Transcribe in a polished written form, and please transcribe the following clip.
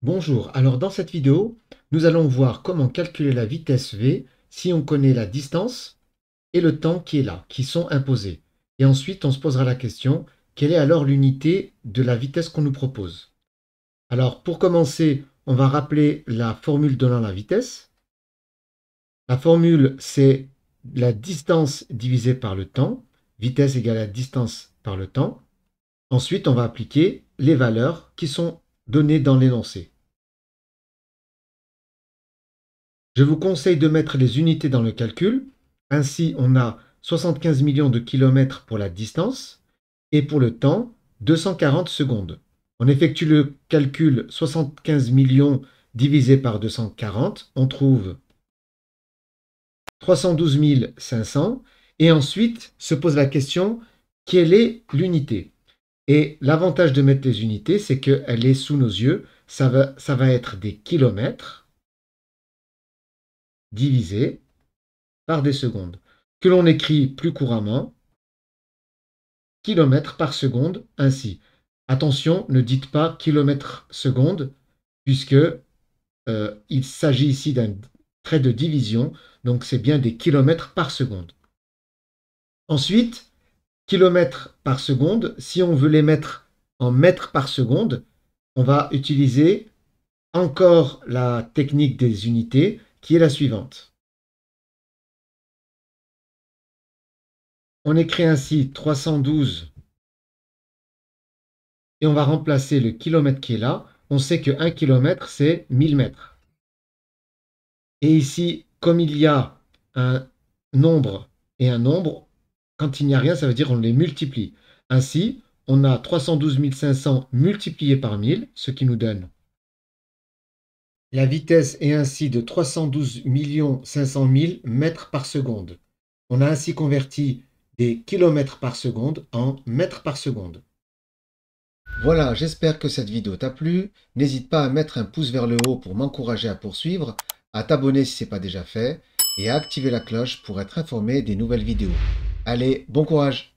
Bonjour, alors dans cette vidéo, nous allons voir comment calculer la vitesse v si on connaît la distance et le temps qui est là, qui sont imposés. Et ensuite, on se posera la question, quelle est alors l'unité de la vitesse qu'on nous propose? Alors pour commencer, on va rappeler la formule donnant la vitesse. La formule, c'est la distance divisée par le temps. Vitesse égale la distance par le temps. Ensuite, on va appliquer les valeurs qui sont données dans l'énoncé. Je vous conseille de mettre les unités dans le calcul. Ainsi, on a 75 millions de kilomètres pour la distance et pour le temps, 240 secondes. On effectue le calcul 75 millions divisé par 240, on trouve 312 500 et ensuite se pose la question, quelle est l'unité? Et l'avantage de mettre les unités, c'est qu'elle est sous nos yeux, ça va être des kilomètres divisé par des secondes, que l'on écrit plus couramment kilomètres par seconde ainsi. Attention, ne dites pas kilomètres seconde, puisque il s'agit ici d'un trait de division, donc c'est bien des kilomètres par seconde. Ensuite, kilomètres par seconde, si on veut les mettre en mètres par seconde, on va utiliser encore la technique des unités, qui est la suivante. On écrit ainsi 312 et on va remplacer le kilomètre qui est là. On sait que 1 kilomètre, c'est 1000 mètres. Et ici, comme il y a un nombre et un nombre, quand il n'y a rien, ça veut dire on les multiplie. Ainsi, on a 312 500 multiplié par 1000, ce qui nous donne la vitesse est ainsi de 312 500 000 mètres par seconde. On a ainsi converti des kilomètres par seconde en mètres par seconde. Voilà, j'espère que cette vidéo t'a plu. N'hésite pas à mettre un pouce vers le haut pour m'encourager à poursuivre, à t'abonner si ce n'est pas déjà fait, et à activer la cloche pour être informé des nouvelles vidéos. Allez, bon courage!